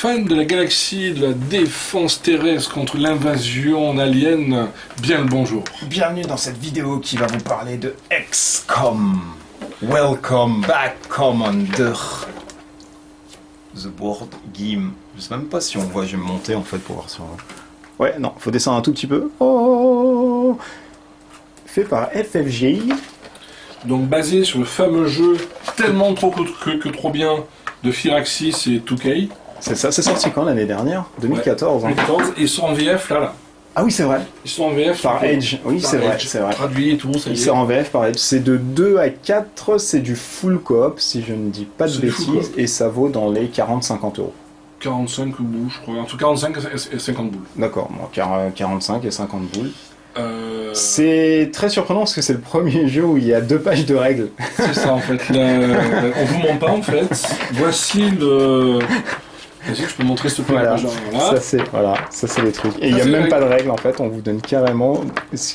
Fan de la galaxie, de la défense terrestre contre l'invasion alien, bien le bonjour. Bienvenue dans cette vidéo qui va vous parler de XCOM. Welcome back, Commander. The board game. Je sais même pas si on voit, je vais me monter en fait pour voir si on voit. Ouais, non, faut descendre un tout petit peu. Oh, fait par FFG. Donc basé sur le fameux jeu tellement trop que trop bien de Firaxis et 2K. C'est ça, c'est sorti quand l'année dernière 2014. Ouais, 2014, et ils sont en VF là. Ah oui, c'est vrai. Ils sont en VF. Par Edge, oui, c'est vrai, c'est vrai. Traduit et tout, ça y est. Il sort en VF par Edge. C'est de 2 à 4, c'est du full coop, si je ne dis pas de bêtises, et ça vaut dans les 40-50 euros. 45 boules, je crois. Entre 45 et 50 boules. D'accord, bon, 45 et 50 boules. C'est très surprenant parce que c'est le premier jeu où il y a 2 pages de règles. C'est ça en fait. On vous ment pas en fait. Voici le. Vas-y, je peux montrer s'il te plaît la page. Voilà. Ça c'est les trucs. Et il n'y a même pas de règles en fait, on vous donne carrément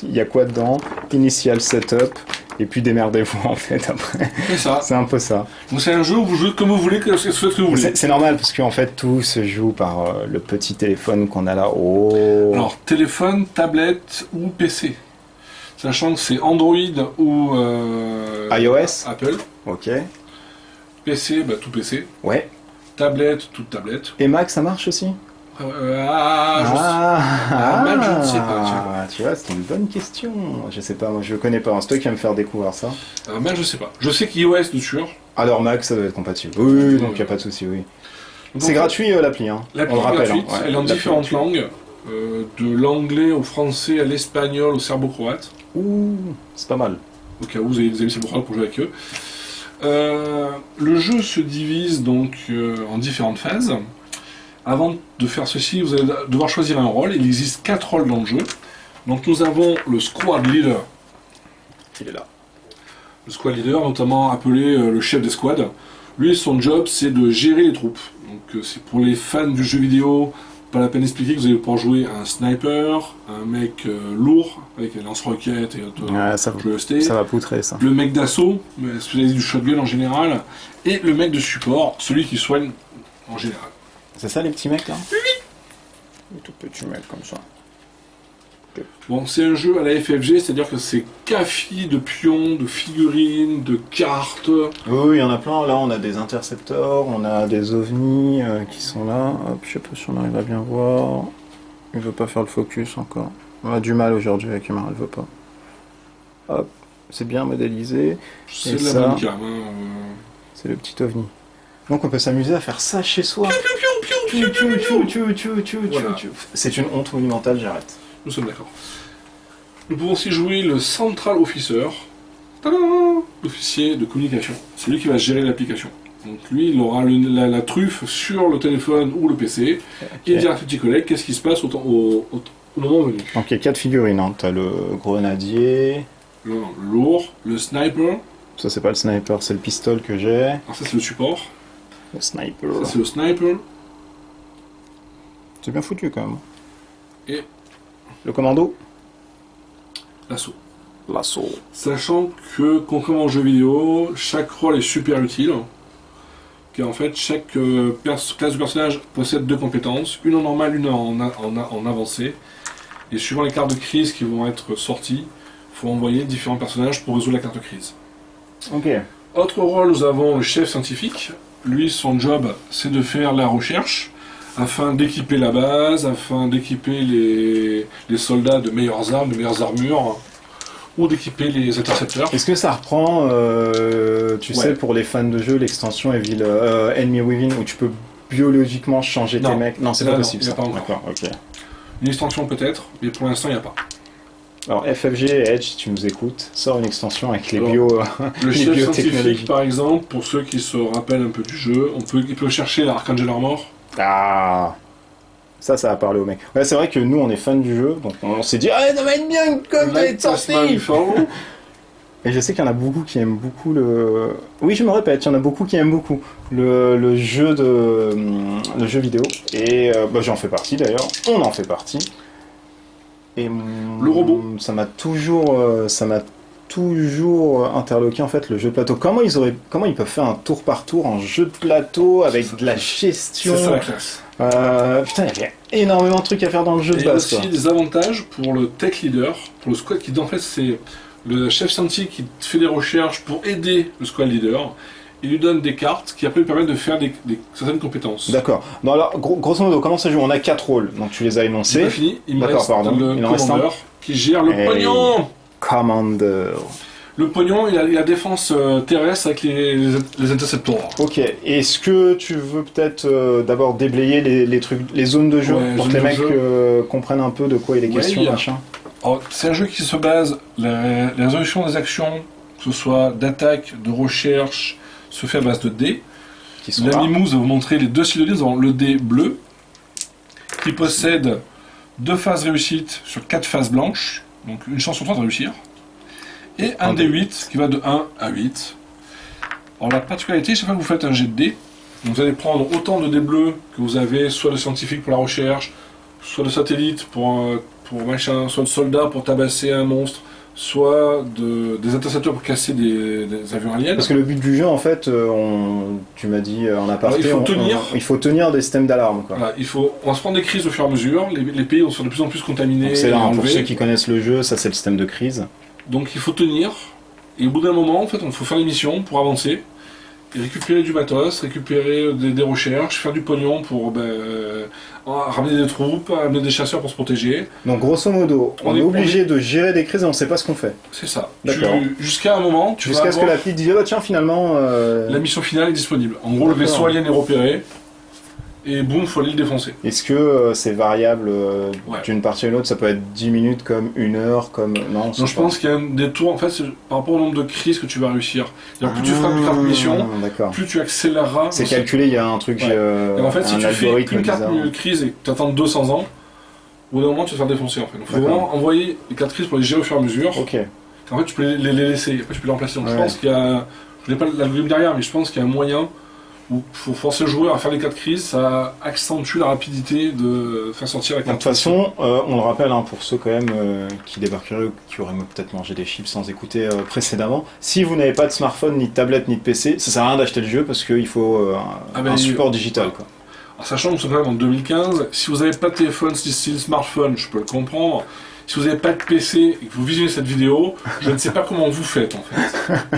il y a quoi dedans, initial setup, et puis démerdez-vous en fait après. C'est ça. C'est un peu ça. Donc c'est un jeu où vous jouez comme vous voulez, que vous voulez. C'est normal parce qu'en fait tout se joue par le petit téléphone qu'on a là. Oh. Alors téléphone, tablette ou PC. Sachant que c'est Android ou iOS, Apple. Ok. PC, bah tout PC. Ouais. Tablette, toute tablette. Et Mac, ça marche aussi? Mac, je ne sais pas. Tu vois, c'est une bonne question. Je sais pas, moi je connais pas. C'est toi qui vas me faire découvrir ça. Mac, je sais pas. Je sais qu'iOS, de sûr. Alors Mac, ça doit être compatible. Oui, donc il n'y a pas de souci, oui. C'est gratuit l'appli, hein. L'appli est gratuite, elle est en différentes langues. De l'anglais au français, à l'espagnol, au serbo-croate. Ouh, c'est pas mal. Au cas où vous avez des amis serbo-croates pour jouer avec eux. Le jeu se divise donc en différentes phases. Avant de faire ceci, vous allez devoir choisir un rôle. Il existe 4 rôles dans le jeu. Donc nous avons le Squad Leader. Il est là. Le Squad Leader, notamment appelé le chef des squads. Lui, son job, c'est de gérer les troupes. Donc c'est pour les fans du jeu vidéo, pas la peine d'expliquer que vous allez pouvoir jouer un sniper, un mec lourd, avec un lance-roquettes et ça va poutrer ça. Le mec d'assaut, spécialisé du shotgun en général, et le mec de support, celui qui soigne en général. C'est ça les petits mecs là? Oui. Les tout petits mecs comme ça. Bon, c'est un jeu à la FFG, c'est-à-dire que c'est café de pions, de figurines, de cartes. Oui, il y en a plein. Là, on a des interceptors, on a des ovnis qui sont là. Hop, je sais pas si on arrive à bien voir. Il veut pas faire le focus encore. On a du mal aujourd'hui avec Humar, elle veut pas. Hop, c'est bien modélisé. C'est de la bonne cam. C'est le petit ovni. Donc on peut s'amuser à faire ça chez soi. C'est une honte monumentale, j'arrête. Nous sommes d'accord. Nous pouvons aussi jouer le Central Officer, l'officier de communication. C'est lui qui va gérer l'application. Donc lui, il aura la truffe sur le téléphone ou le PC, et dire à ses petits collègues qu'est-ce qui se passe au moment venu. Donc il y a 4 figurines, hein. T'as le grenadier... Le lourd, le sniper... Ça c'est pas le sniper, c'est le pistolet que j'ai. Alors ça c'est le support. Le sniper... Ça c'est le sniper. C'est bien foutu quand même. Et... le commando. L'assaut. L'assaut. Sachant que, contrairement aux jeux vidéo, chaque rôle est super utile. Car en fait, chaque classe de personnage possède 2 compétences, une en normal, une en avancée. Et suivant les cartes de crise qui vont être sorties, il faut envoyer différents personnages pour résoudre la carte de crise. Ok. Autre rôle, nous avons le chef scientifique. Lui, son job, c'est de faire la recherche, afin d'équiper la base, afin d'équiper les soldats de meilleures armes, de meilleures armures, ou d'équiper les intercepteurs. Est-ce que ça reprend, tu sais, pour les fans de jeu, l'extension Enemy Within, où tu peux biologiquement changer tes mecs? Non, c'est pas possible ça. D'accord, ok. Une extension peut-être, mais pour l'instant il n'y a pas. Alors FFG et Edge, si tu nous écoutes, sort une extension avec les le chef scientifique par exemple, pour ceux qui se rappellent un peu du jeu, il peut chercher l'Archangel Armor. Ah, ça va parler aux mecs. Ouais, c'est vrai que nous, on est fans du jeu, donc on s'est dit, ah, ça va être bien comme ça va être sorti. Et je sais qu'il y en a beaucoup qui aiment beaucoup le... Oui, je me répète, il y en a beaucoup qui aiment beaucoup le jeu vidéo. Et j'en fais partie d'ailleurs, on en fait partie. Et le robot. Ça m'a toujours toujours interloqué en fait le jeu de plateau. Comment ils peuvent faire un tour par tour en jeu de plateau avec de la gestion? C'est ça la classe. Putain, il y a énormément de trucs à faire dans le jeu de base. Il y a aussi des avantages pour le tech leader, pour le squad qui en fait c'est le chef scientifique qui fait des recherches pour aider le squad leader. Il lui donne des cartes qui après lui permettent de faire certaines compétences. D'accord. Non, alors, grosso modo, comment ça joue? On a 4 rôles, donc tu les as énoncés. C'est pas fini, il me D'accord, reste pardon. le commandeur qui gère le pognon. Commander. Le pognon, il a la défense terrestre avec les interceptors. Ok, est-ce que tu veux peut-être d'abord déblayer les trucs, les zones de jeu, pour que les mecs comprennent un peu de quoi il est question, machin? C'est un jeu qui se base, la résolution des actions, que ce soit d'attaque, de recherche, se fait à base de dés. La Mimouze va vous montrer les deux styles de dés. Nous avons le dé bleu, qui possède 2 phases réussites sur 4 phases blanches, donc une chance sur 3 de réussir. Et un dé 8 qui va de 1 à 8. Alors la particularité, chaque fois que vous faites un jet de dés, vous allez prendre autant de dés bleus que vous avez, soit de scientifiques pour la recherche, soit de satellites pour machin, soit de soldats pour tabasser un monstre, soit des intercepteurs pour casser des avions aliens. Parce que le but du jeu, en fait, tu m'as dit en aparté, il faut tenir des systèmes d'alarme. Voilà, on va se prendre des crises au fur et à mesure, les pays sont de plus en plus contaminés. C'est là, pour ceux qui connaissent le jeu, ça c'est le système de crise. Donc il faut tenir, et au bout d'un moment, en fait, il faut faire des missions pour avancer, et récupérer du matos, récupérer des recherches, faire du pognon pour ramener des troupes, ramener des chasseurs pour se protéger. Donc grosso modo, on est obligé de gérer des crises et on ne sait pas ce qu'on fait. C'est ça. D'accord. Jusqu'à un moment, jusqu'à ce que la fille dise oh, tiens finalement. La mission finale est disponible. En gros, le vaisseau alien est repéré. Et boum, il faut aller le défoncer. Est-ce que c'est variable d'une partie à une autre? Ça peut être 10 minutes comme 1 heure, comme... Non, je pense qu'il y a des tours, en fait, par rapport au nombre de crises que tu vas réussir. Plus tu feras de cartes mission, plus tu accéléreras. C'est calculé, il y a un truc, et en fait, si tu fais une carte de crise et que tu attends 200 ans, au bout d'un moment, tu vas te faire défoncer. En fait. Il faut vraiment envoyer les cartes de crise pour les gérer au fur et à mesure. Ok. En fait, tu peux les laisser, après tu peux les remplacer. Donc je pense qu'il y a... Je n'ai pas l'algorithme derrière, mais je pense qu'il y a un moyen... où il faut forcer le joueur à faire les 4 crises, ça accentue la rapidité de faire sortir la carte. De toute façon, on le rappelle pour ceux quand même qui débarqueraient, qui auraient peut-être mangé des chips sans écouter précédemment, si vous n'avez pas de smartphone, ni de tablette, ni de PC, ça sert à rien d'acheter le jeu parce qu'il faut un support digital. Quoi. Alors, sachant que nous sommes quand même en 2015, si vous n'avez pas de téléphone, si le smartphone, je peux le comprendre. Si vous n'avez pas de PC et que vous visionnez cette vidéo, je ne sais pas comment vous faites en fait.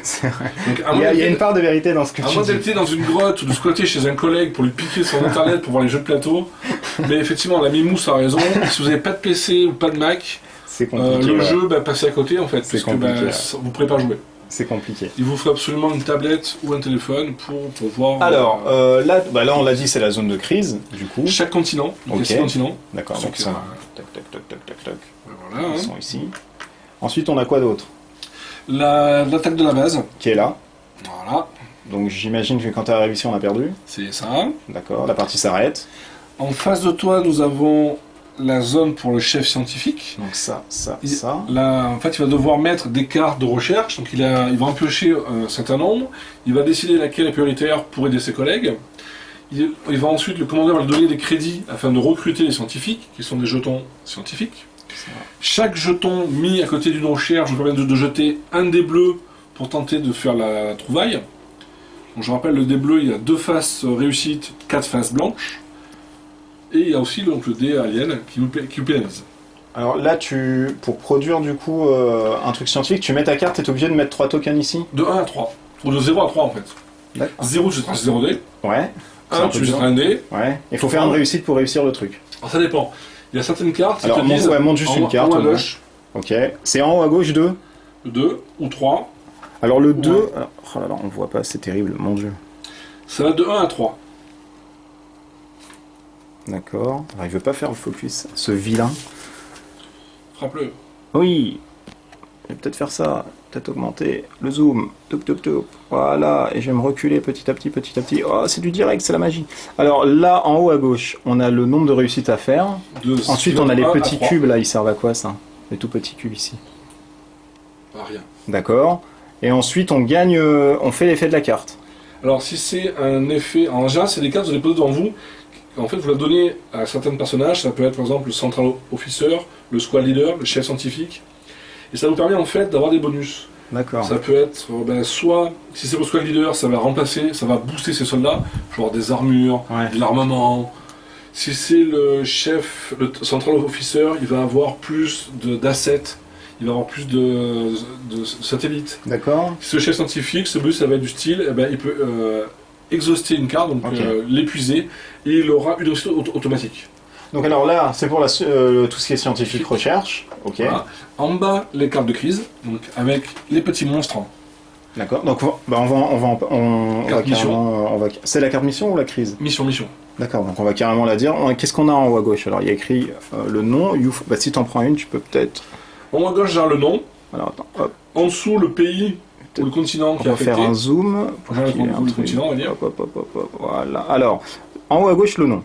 C'est vrai. Donc, il y a une part de vérité dans ce que tu dis. À moins d'être dans une grotte ou de squatter chez un collègue pour lui piquer son internet pour voir les jeux de plateau. Mais effectivement, la Mimousse a raison. Si vous n'avez pas de PC ou pas de Mac, le jeu, passez à côté en fait. Parce que vous ne pourrez pas jouer. C'est compliqué. Il vous faut absolument une tablette ou un téléphone pour voir. Alors, là, on l'a dit, c'est la zone de crise, du coup. Chaque continent. Donc, 6 continents. D'accord, donc ça. Tac, tac, tac, tac, tac, tac. Voilà. Ils sont ici. Ensuite, on a quoi d'autre? L'attaque de la base. Qui est là. Voilà. Donc j'imagine que quand tu as réussi, on a perdu. C'est ça. D'accord, la partie s'arrête. En face de toi, nous avons la zone pour le chef scientifique. Donc ça. Là, en fait, il va devoir mettre des cartes de recherche. Donc il va en piocher un certain nombre. Il va décider laquelle est prioritaire pour aider ses collègues. Il va ensuite, le commandeur va lui donner des crédits afin de recruter les scientifiques, qui sont des jetons scientifiques. Chaque jeton mis à côté d'une recherche vous permet de jeter un dé bleu pour tenter de faire la trouvaille. Donc, je rappelle, le dé bleu, il y a 2 faces réussites, 4 faces blanches. Et il y a aussi donc, le dé alien qui vous pénalise. Alors là, pour produire du coup un truc scientifique, tu mets ta carte et tu es obligé de mettre 3 tokens ici? De 1 à 3. Ou de 0 à 3 en fait. D'accord. 0, tu jetteras 0 dé. Ouais. 1, tu jetteras un dé. Ouais. Il faut faire une réussite pour réussir le truc. Alors ça dépend. Il y a certaines cartes. Alors, montre juste une carte. En haut à gauche. Ok. C'est en haut à gauche 2 2 ou 3. Alors le 2. Ouais. Oh là là, on voit pas, c'est terrible, mon dieu. Ça va de 1 à 3. D'accord. Alors, il veut pas faire le focus, ce vilain. Frappe-le. Oui. Je vais peut-être faire ça. Peut-être augmenter le zoom. Toup, toup, toup. Voilà. Et je vais me reculer petit à petit, petit à petit. Oh, c'est du direct, c'est la magie. Alors là, en haut à gauche, on a le nombre de réussites à faire. Ensuite, on a les petits cubes là. Ils servent à quoi ça? Les tout petits cubes ici. Rien. D'accord. Et ensuite, on gagne. On fait l'effet de la carte. Alors, si c'est un effet. En général, c'est des cartes que vous les posez devant vous. En fait, vous la donnez à certains personnages. Ça peut être par exemple le central officer, le squad leader, le chef scientifique. Et ça vous permet en fait d'avoir des bonus. D'accord. Ça peut être, soit, si c'est votre squad leader, ça va remplacer, ça va booster ses soldats, genre des armures, de l'armement. Si c'est le chef, le central officer, il va avoir plus d'assets, il va avoir plus de satellites. D'accord. Si c'est le chef scientifique, ce bonus ça va être du style, il peut exhauster une carte, donc l'épuiser, et il aura une réussite automatique. Donc alors là, c'est pour tout ce qui est scientifique recherche. Ok. Voilà. En bas, les cartes de crise, donc avec les petits monstres. D'accord. Donc c'est la carte mission ou la crise? Mission. D'accord. Donc on va carrément la dire. Qu'est-ce qu'on a en haut à gauche? Alors il y a écrit le nom. Si t'en prends une, tu peux peut-être. En haut à gauche, j'ai le nom. Alors attends. Hop. En dessous, le pays ou le continent qui est affecté. On va faire un zoom. Le continent, on va dire. Hop, voilà. Alors, en haut à gauche, le nom.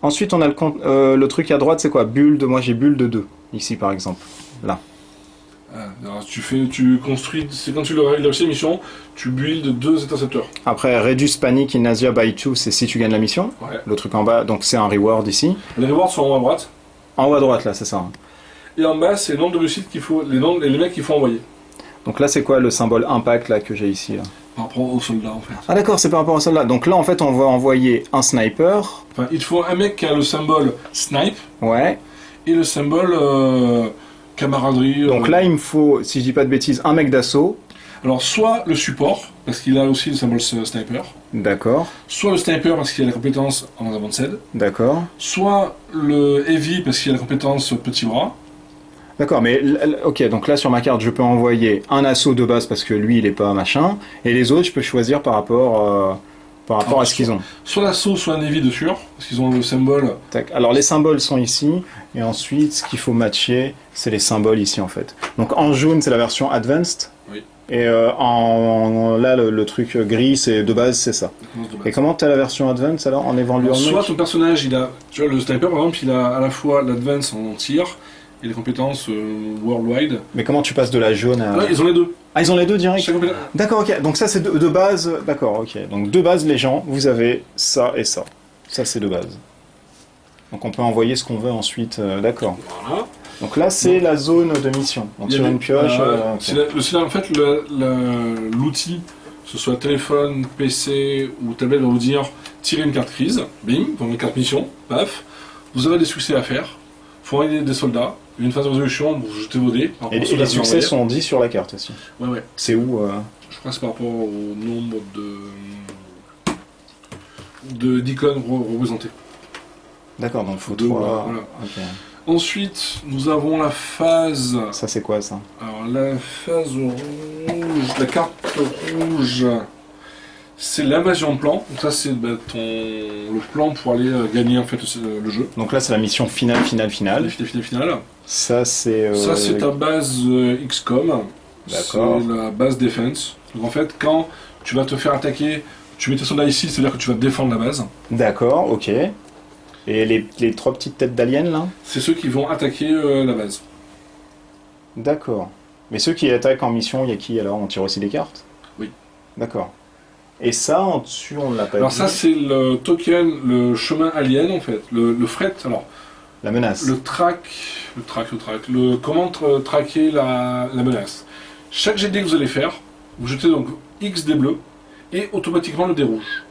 Ensuite, on a le truc à droite, c'est quoi? Build. Moi, j'ai build 2. Ici, par exemple. Là. Alors, tu construis, c'est quand tu réussis la mission, tu builds 2 intercepteurs. Après, Reduce Panic in Asia by 2, c'est si tu gagnes la mission. Ouais. Le truc en bas, donc c'est un reward ici. Les rewards sont en haut à droite. En haut à droite, là, c'est ça. Et en bas, c'est le nombre de réussites qu'il faut, les mecs qu'il faut envoyer. Donc là, c'est quoi le symbole impact là que j'ai ici là? Par rapport aux soldats, en fait. Ah d'accord, c'est par rapport aux soldats. Donc là, en fait, on va envoyer un sniper. Enfin, il te faut un mec qui a le symbole snipe. Ouais. Et le symbole camaraderie. Donc là, il me faut, si je dis pas de bêtises, un mec d'assaut. Alors, soit le support, parce qu'il a aussi le symbole sniper. D'accord. Soit le sniper, parce qu'il a la compétence en avanced. D'accord. Soit le heavy, parce qu'il a la compétence petit bras. D'accord, mais ok, donc là sur ma carte, je peux envoyer un assaut de base parce que lui, il est pas machin, et les autres, je peux choisir par rapport à ce qu'ils ont. Soit l'assaut, soit un heavy de sûr, parce qu'ils ont le symbole. Tac. Alors les symboles sont ici, et ensuite, ce qu'il faut matcher, c'est les symboles ici en fait. Donc en jaune, c'est la version Advanced. Oui. Et là, le truc gris, c'est de base, c'est ça. Et comment tu as la version Advance alors en évaluant? Soit ton personnage, il a, tu vois, le sniper par exemple, il a à la fois l'Advance en tir et les compétences worldwide. Mais comment tu passes de la jaune à... Là, ils ont les deux. Ah, ils ont les deux direct? D'accord, ok. Donc ça, c'est de base. D'accord, ok. Donc de base, les gens, vous avez ça et ça. Ça, c'est de base. Donc on peut envoyer ce qu'on veut ensuite. D'accord. Voilà. Donc là, c'est la zone de mission. On tire une pioche. Okay. En fait, l'outil, que ce soit téléphone, PC ou tablette, va vous dire tirer une carte crise, bim, donc une carte mission, paf. Vous avez des succès à faire. Il faut envoyer des soldats. Une phase de résolution, vous jetez vos dés. Et les succès sont dit sur la carte aussi. Ouais. C'est où Je crois que c'est par rapport au nombre d'icônes représentées. D'accord, donc il faut 2. Voilà. Okay. Ensuite, nous avons la phase... Ça, c'est quoi, ça? Alors, la phase rouge, la carte rouge, c'est l'invasion de plan. Donc ça, c'est le plan pour aller gagner en fait le jeu. Donc là, c'est la mission finale. Ça, c'est... Ça, c'est ta base XCOM. D'accord. C'est la base defense. Donc en fait, quand tu vas te faire attaquer, tu mets tes soldats ici, c'est-à-dire que tu vas défendre la base. D'accord, ok. Et les 3 petites têtes d'aliens, là? C'est ceux qui vont attaquer la base. D'accord. Mais ceux qui attaquent en mission, il y a qui alors? On tire aussi des cartes? Oui. D'accord. Et ça, en dessus, on ne l'a pas Alors dit. ça, c'est le token, le chemin alien, en fait. Le fret, alors... La menace. Comment traquer la menace. Chaque jet de dés que vous allez faire, vous jetez donc X dés bleus, et automatiquement le dé rouge.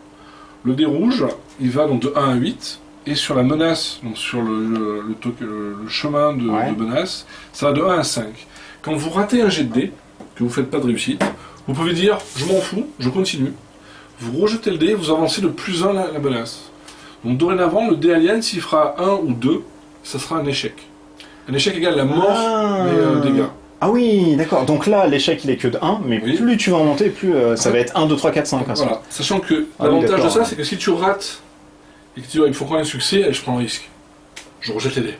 Le dé rouge, il va donc de 1 à 8, et sur la menace, donc sur le chemin de menace, ça va de 1 à 5. Quand vous ratez un jet de dés, que vous ne faites pas de réussite, vous pouvez dire « je m'en fous, je continue ». Vous rejetez le dé, vous avancez de plus 1 la menace. Donc dorénavant, le dé alien, s'il fera 1 ou 2, ça sera un échec. Un échec égale la mort des dégâts. Ah oui, d'accord. Donc là, l'échec, il est que de 1, mais plus tu vas en monter, plus ça va être 1, 2, 3, 4, 5. Voilà. Sachant que l'avantage de ça, c'est que si tu rates, et que tu dis il faut qu'on ait un succès, allez, je prends un risque. Je rejette les dés.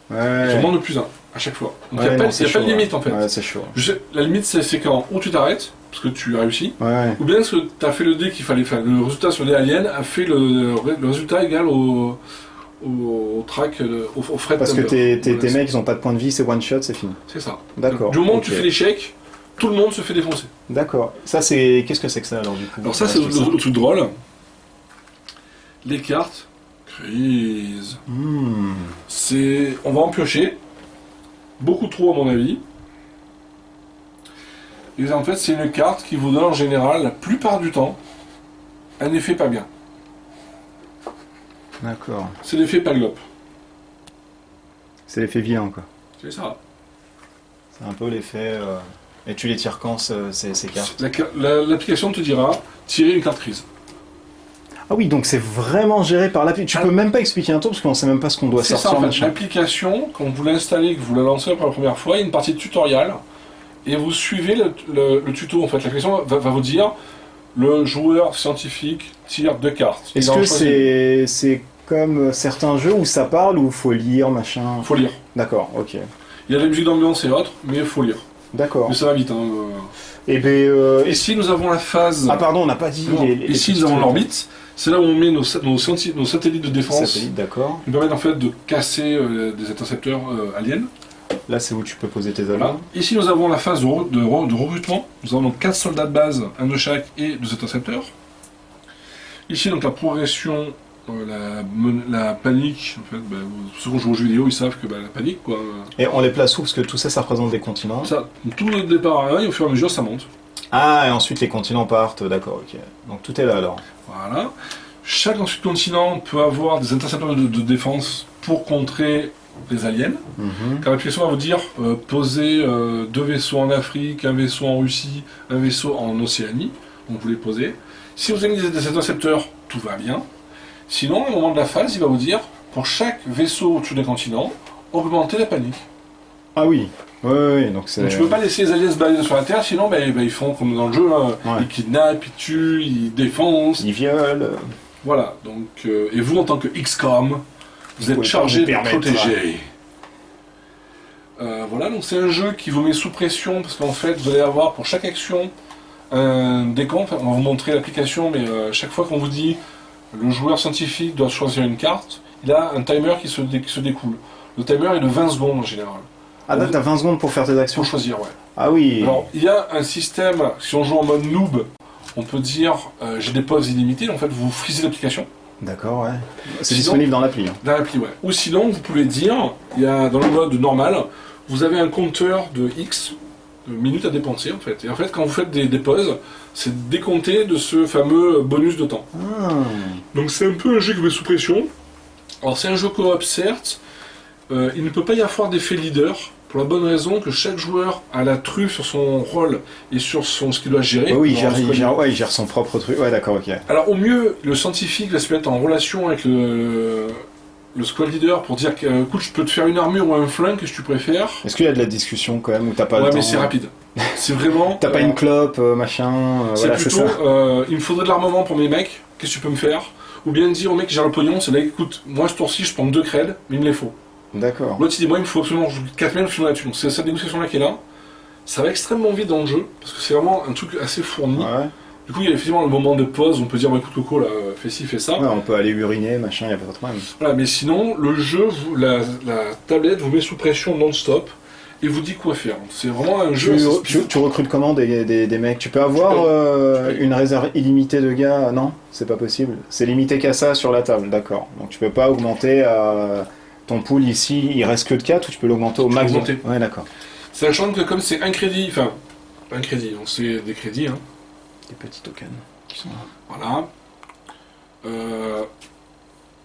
Ouais. Je demande de plus 1, à chaque fois. Donc il n'y a pas de limite, en fait. Ouais, c'est chaud. La limite, c'est quand ou tu t'arrêtes, parce que tu as réussi, ou bien parce que tu as fait le dé qu'il fallait faire. Le résultat sur le dé alien a fait le résultat égal au track, au fret. Parce que tes mecs, ils ont pas de point de vie, c'est one shot, c'est fini. C'est ça. D'accord. Du moment où tu fais l'échec, tout le monde se fait défoncer. D'accord. Ça, c'est... Qu'est-ce que c'est que ça, alors, du coup? Alors ça, c'est le truc drôle. Les cartes, crise. On va en piocher. Beaucoup trop, à mon avis. Et en fait, c'est une carte qui vous donne en général, la plupart du temps, un effet pas bien. D'accord. C'est l'effet Paglope. C'est l'effet vilain, quoi. C'est ça. C'est un peu l'effet... Et tu les tires quand, ces cartes? L'application te dira, tirer une carte crise. Ah oui, donc c'est vraiment géré par l'appli. Tu peux même pas expliquer un tour parce qu'on sait même pas ce qu'on doit sortir. C'est ça, en fait. L'application, quand vous l'installez, que vous la lancez pour la première fois, il y a une partie tutoriel et vous suivez le tuto. En fait, l'application va vous dire le joueur scientifique tire 2 cartes. Est-ce que c'est comme certains jeux où ça parle ou faut lire, machin? Faut lire. D'accord, ok. Il y a la musique d'ambiance et autres, mais il faut lire. D'accord. Mais ça va vite. Hein. Ici nous avons la phase... Ah pardon, on n'a pas dit... Ici nous avons l'orbite. C'est là où on met nos satellites de défense. Satellites, d'accord. Qui nous permettent en fait de casser des intercepteurs aliens. Là, c'est où tu peux poser tes avions. Voilà. Ici, nous avons la phase de recrutement. Nous avons donc 4 soldats de base, un de chaque, et 2 intercepteurs. Ici, donc la progression, la panique. En fait, ceux qui jouent aux jeux vidéo, ils savent que la panique, quoi. Et on les place où? Parce que tout ça, ça représente des continents. Ça, tout le départ à 1, et au fur et à mesure, ça monte. Ah, et ensuite les continents partent, d'accord, ok. Donc tout est là alors. Voilà. Chaque continent peut avoir des intercepteurs de défense pour contrer les aliens. Car l'application va vous dire posez 2 vaisseaux en Afrique, un vaisseau en Russie, un vaisseau en Océanie. Donc vous les posez. Si vous avez des intercepteurs, tout va bien. Sinon, au moment de la phase, il va vous dire pour chaque vaisseau au-dessus des continents, augmentez la panique. Ah oui. Oui, donc c'est... Donc tu peux pas laisser les aliens se balader sur la Terre, sinon ils font comme dans le jeu, hein. Ouais. Ils kidnappent, ils tuent, ils défoncent. Ils violent. Voilà, donc, et vous en tant que XCOM, vous êtes chargé de protéger. Voilà, donc c'est un jeu qui vous met sous pression, parce qu'en fait vous allez avoir pour chaque action un décompte. On va vous montrer l'application, mais chaque fois qu'on vous dit le joueur scientifique doit choisir une carte, il a un timer qui se découle. Le timer est de 20 secondes en général. Ah, donc t'as 20 secondes pour faire tes actions? Pour choisir, ouais. Ah oui. Alors, il y a un système, si on joue en mode noob, on peut dire j'ai des pauses illimitées, en fait vous frisez l'application. D'accord, ouais. C'est disponible dans l'appli. Hein. Dans l'appli, ouais. Ou sinon, vous pouvez dire, il y a, dans le mode normal, vous avez un compteur de X, de minutes à dépenser en fait. Et en fait, quand vous faites des pauses, c'est décompté de ce fameux bonus de temps. Ah. Donc c'est un peu un jeu qui met sous pression. Alors c'est un jeu coop, certes. Il ne peut pas y avoir d'effet leader. Pour la bonne raison que chaque joueur a la truffe sur son rôle et sur ce qu'il doit gérer. Oui, il gère son propre truc. Ouais, d'accord, ok. Alors au mieux, le scientifique va se mettre en relation avec le squad leader pour dire que, écoute, je peux te faire une armure ou un flingue, qu'est-ce que tu préfères? Est-ce qu'il y a de la discussion quand même ou t'as pas le temps? Ouais, mais c'est rapide. C'est vraiment... T'as pas une clope, machin... c'est voilà, plutôt, il me faudrait de l'armement pour mes mecs, qu'est-ce que tu peux me faire? Ou bien dire au mec qui gère le pognon, c'est là, écoute, moi ce tour-ci, je prends 2 creds, mais il me les faut. D'accord. L'autre il dit moi il me faut absolument 4 mails filmer là-dessus. Donc c'est cette négociation là qui est là. Ça va extrêmement vite dans le jeu parce que c'est vraiment un truc assez fourni. Ouais. Du coup il y a effectivement le moment de pause où on peut dire bah, écoute Coco là fais ci fais ça. Ouais, on peut aller uriner machin, y a pas de problème. Voilà, mais sinon le jeu la tablette vous met sous pression non-stop et vous dit quoi faire. C'est vraiment un jeu. Tu recrutes comment des mecs? Tu peux avoir une réserve illimitée de gars? Non, c'est pas possible. C'est limité qu'à ça sur la table, d'accord. Donc tu peux pas augmenter à... Ton pool ici, il reste que de 4 ou tu peux l'augmenter au max? Ouais, d'accord. Sachant que comme c'est un crédit, enfin, un crédit, on sait des crédits, hein. Des petits tokens qui sont là. Voilà.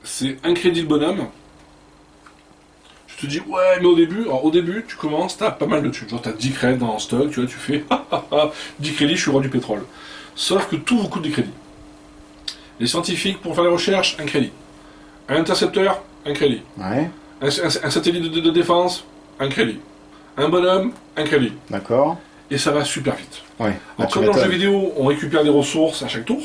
C'est un crédit le bonhomme. Je te dis, ouais, mais au début, tu commences, t'as pas mal de thunes. Genre, t'as 10 crédits en stock, tu vois, tu fais, 10 crédits, je suis roi du pétrole. Sauf que tout vous coûte des crédits. Les scientifiques, pour faire les recherches, un crédit. Un intercepteur, un crédit. Ouais. Un satellite de défense, un crédit. Un bonhomme, un crédit. D'accord. Et ça va super vite. Ouais. Alors, comme dans le jeu vidéo, on récupère des ressources à chaque tour.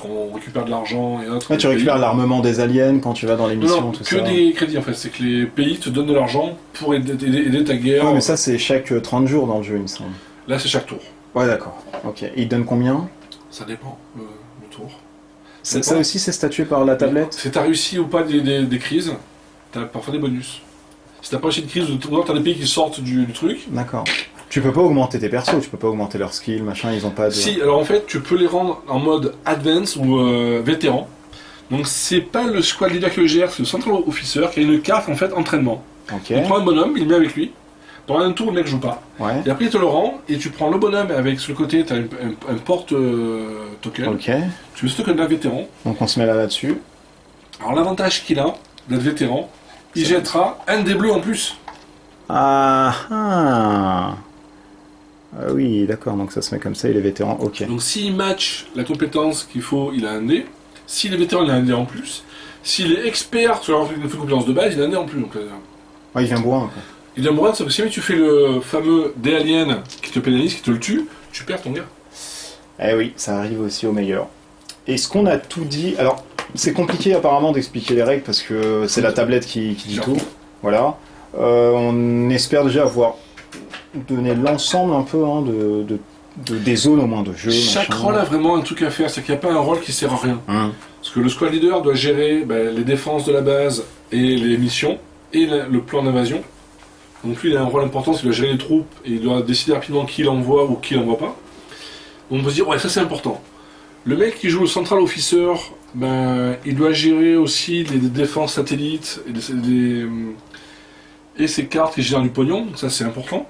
On récupère de l'argent et autres. Ouais, tu récupères l'armement des aliens quand tu vas dans les missions, non, tout que ça. des crédits en fait. C'est que les pays te donnent de l'argent pour aider ta guerre. Ouais, mais ça, c'est chaque 30 jours dans le jeu, il me semble. Là, c'est chaque tour. Ouais, d'accord. Ok. Et il donne combien? Ça dépend, le tour. Ça aussi, c'est statué par la tablette? Si t'as réussi ou pas des crises, t'as parfois des bonus. Si t'as pas réussi de crise, t'as des pays qui sortent du truc. D'accord. Tu peux pas augmenter tes persos, tu peux pas augmenter leurs skills, machin, ils ont pas de... Si, alors en fait, tu peux les rendre en mode advance ou vétéran. Donc c'est pas le squad leader qui le gère, c'est le central officer qui a une carte en fait entraînement. Ok. Il prend un bonhomme, il le met avec lui. Pendant un tour, le mec joue pas. Ouais. Et après, il te le rend, et tu prends le bonhomme avec sur le côté, tu as un porte token. Ok. Tu mets ce token d'un vétéran. Donc on se met là-dessus. Alors l'avantage qu'il a d'être vétéran, il jettera un des bleus en plus. Ah ah. Ah oui, d'accord, donc ça se met comme ça, il est vétéran, ok. Donc s'il match la compétence qu'il faut, il a un dé. S'il est vétéran, il a un dé en plus. S'il est expert sur la compétence de base, il a un dé en plus. Donc, il vient boire un peu. il vient bourrin, parce que si tu fais le fameux dé alien qui te pénalise, qui te le tue, tu perds ton gars. Eh oui, ça arrive aussi au meilleur. Est-ce qu'on a tout dit? Alors, c'est compliqué apparemment d'expliquer les règles parce que c'est la tablette qui dit tout. Voilà. On espère déjà avoir donné l'ensemble un peu hein, des zones au moins de jeu. Chaque rôle a vraiment un truc à faire, c'est qu'il n'y a pas un rôle qui sert à rien. Parce que le squad leader doit gérer les défenses de la base et les missions et le plan d'invasion. Donc lui il a un rôle important, c'est qu'il doit gérer les troupes et il doit décider rapidement qui il envoie ou qui il n'envoie pas. Donc on peut se dire ouais ça c'est important. Le mec qui joue le central officer, il doit gérer aussi les défenses satellites et ses cartes qui génèrent du pognon, donc ça c'est important.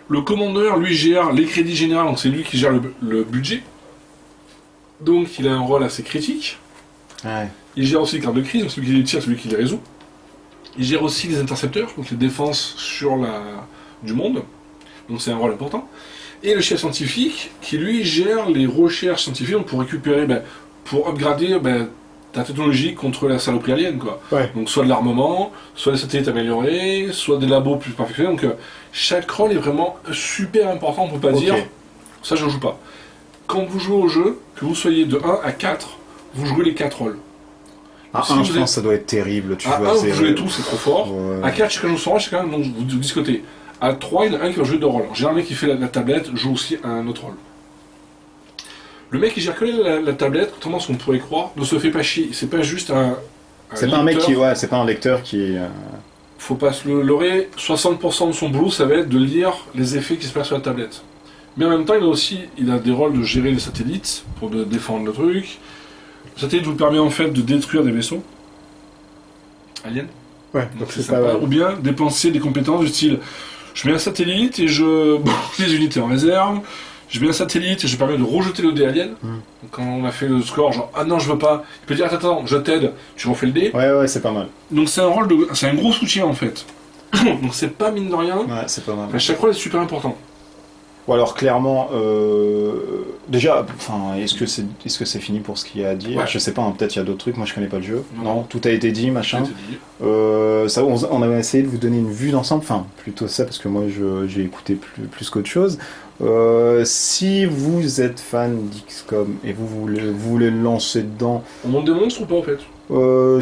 Le commandeur lui gère les crédits généraux, donc c'est lui qui gère le budget. Donc il a un rôle assez critique. Ouais. Il gère aussi les cartes de crise, donc celui qui les tire, celui qui les résout. Il gère aussi les intercepteurs, donc les défenses du monde. Donc c'est un rôle important. Et le chef scientifique qui lui gère les recherches scientifiques donc pour récupérer, pour upgrader ta technologie contre la saloperie alien quoi. Ouais. Donc soit de l'armement, soit des satellites améliorés, soit des labos plus perfectionnés. Donc chaque rôle est vraiment super important, on peut pas dire ça je joue pas. Quand vous jouez au jeu, que vous soyez de 1 à 4, vous jouez les 4 rôles. À 1 je pense que ça doit être terrible. À 1 vous jouez tous, c'est trop fort. Ouais. À 4 chacun joue son rôle, chacun donc vous discutez. À 3, il y en a un qui va jouer 2 rôles. En général, le mec qui fait la tablette joue aussi un autre rôle. Le mec qui gère que la tablette, contrairement à ce qu'on pourrait croire, ne se fait pas chier. C'est pas juste un c'est pas un mec qui. Ouais, c'est pas un lecteur qui. Faut pas se leurrer. 60% de son boulot, ça va être de lire les effets qui se passent sur la tablette. Mais en même temps, il a des rôles de gérer les satellites pour défendre le truc. Le satellite vous permet en fait de détruire des vaisseaux aliens. Ouais, donc c'est pas ou bien dépenser des compétences du style. Je mets un satellite et je les unités en réserve. Je mets un satellite et je permets de rejeter le dé alien. Donc quand on a fait le score, genre ah non je veux pas, il peut dire attends, je t'aide, tu refais le dé. Ouais, c'est pas mal. Donc c'est un gros soutien en fait. Donc c'est pas mine de rien. Ouais, c'est pas mal. Chaque rôle est super important. Ou alors clairement, déjà, est-ce que c'est fini pour ce qu'il y a à dire? Je sais pas, hein, peut-être il y a d'autres trucs. Moi je connais pas le jeu. Non, tout a été dit, machin. Ça, on avait essayé de vous donner une vue d'ensemble. Enfin, plutôt ça parce que moi j'ai écouté plus qu'autre chose. Si vous êtes fan d'XCOM et vous voulez le lancer dedans, on monte des monstres ou pas en fait?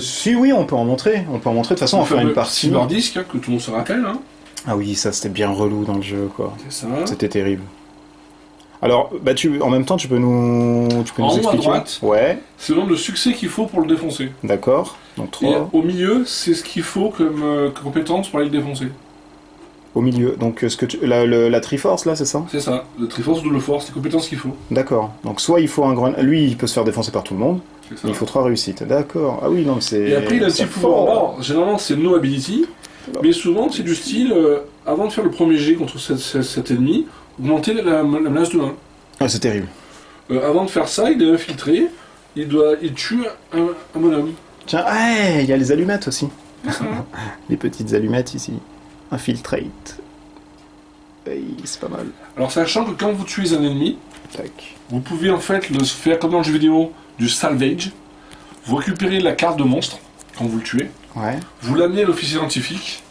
Si oui, on peut en montrer. De toute façon, on va faire une partie. Cyberdisc, que tout le monde se rappelle. Hein. Ah oui, ça c'était bien relou dans le jeu, quoi. C'est ça. C'était terrible. Alors, en même temps, tu peux nous expliquer. À droite, ouais. C'est le nombre de succès qu'il faut pour le défoncer. D'accord. Donc 3. Et au milieu, c'est ce qu'il faut comme compétence pour aller le défoncer. Au milieu, donc la Triforce là, c'est ça? C'est ça, la Triforce ou Double Force, les compétences qu'il faut. D'accord. Donc soit il faut un grenade, lui il peut se faire défoncer par tout le monde, mais il faut 3 réussites. D'accord. Ah oui, non, c'est. Et après il a un petit pouvoir en bas, généralement c'est no ability, mais souvent c'est du style, avant de faire le premier jet contre cet ennemi, augmenter la menace de 1. Ah, c'est terrible. Avant de faire ça, il est infiltré, il tue un bonhomme. Tiens, il y a les allumettes aussi. Les petites allumettes ici. Infiltrate. C'est pas mal. Alors sachant que quand vous tuez un ennemi, vous pouvez en fait le faire comme dans le jeu vidéo du salvage. Vous récupérez la carte de monstre quand vous le tuez. Ouais. Vous l'amenez à l'officier scientifique.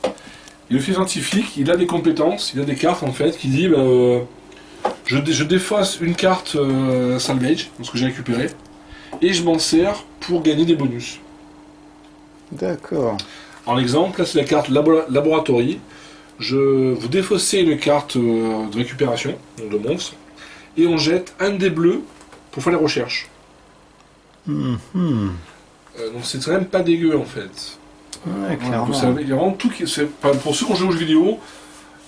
Et l'officier scientifique, il a des compétences, il a des cartes en fait qui dit je défausse une carte salvage, ce que j'ai récupéré, et je m'en sers pour gagner des bonus. D'accord. En exemple, là c'est la carte Laboratory. Vous défaussez une carte de récupération, donc de monstre, et on jette un dé bleu pour faire les recherches. Donc c'est quand même pas dégueu en fait. Ouais, clairement. Il y a vraiment tout qui. Pour ceux qui ont joué aux jeux vidéo,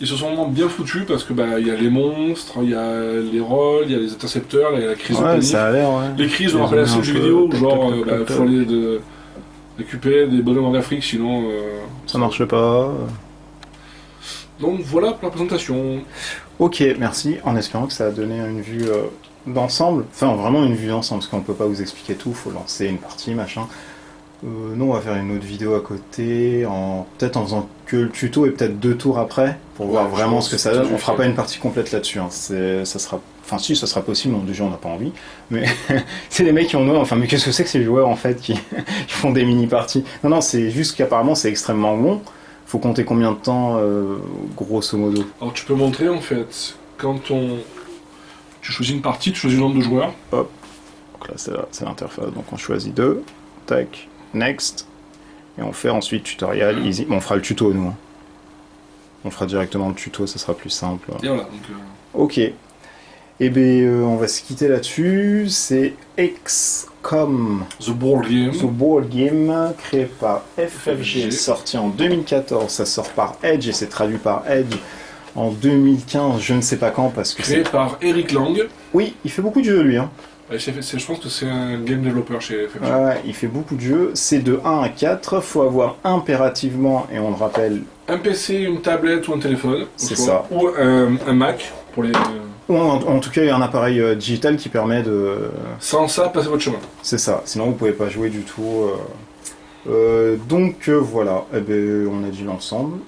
ils se sont vraiment bien foutus parce que il y a les monstres, il y a les rôles, il y a les intercepteurs, il y a la crise de panique. Ça a l'air, ouais. Les crises, on rappelle assez le jeu vidéo, genre il faut aller récupérer des bonhommes en Afrique, sinon ça marche pas. Donc voilà pour la présentation. Ok, merci, en espérant que ça a donné une vue d'ensemble, enfin vraiment une vue d'ensemble, parce qu'on peut pas vous expliquer tout, faut lancer une partie, machin. Nous on va faire une autre vidéo à côté, peut-être en faisant que le tuto et peut-être 2 tours après, pour voir vraiment ce que ça donne. On fera pas une partie complète là-dessus, hein. Ça sera... Enfin si, ça sera possible, donc déjà on n'a pas envie, mais c'est des mecs qui ont enfin mais qu'est-ce que c'est que ces joueurs en fait qui font des mini-parties? Non, non, c'est juste qu'apparemment c'est extrêmement long. Faut compter combien de temps, grosso modo? Alors tu peux montrer en fait, quand tu choisis une partie, tu choisis le nombre de joueurs. Hop, donc là c'est l'interface, donc on choisit 2, tac, next, et on fait ensuite tutoriel, easy. Bon, on fera le tuto nous. Hein. On fera directement le tuto, ça sera plus simple. Et voilà, donc... Ok. Et bien on va se quitter là-dessus, c'est XCOM. The Board Game. The Board Game, créé par FFG, sorti en 2014, ça sort par Edge et c'est traduit par Edge en 2015, je ne sais pas quand parce que créé par Eric Lang. Oui, il fait beaucoup de jeux lui. Hein. Je pense que c'est un game developer chez FFG. Ouais, il fait beaucoup de jeux, c'est de 1 à 4, faut avoir impérativement, et on le rappelle... Un PC, une tablette ou un téléphone. C'est ça. Ou un Mac pour les... Ou en tout cas, il y a un appareil digital qui permet de... Sans ça, passez votre chemin. C'est ça, sinon vous pouvez pas jouer du tout. Donc voilà, eh ben, on a dit l'ensemble.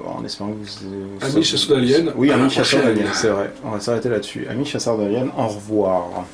En espérant que vous... Amis chasseurs d'aliens. Oui, amis chasseurs d'aliens, c'est vrai. On va s'arrêter là-dessus. Amis chasseurs d'aliens, au revoir.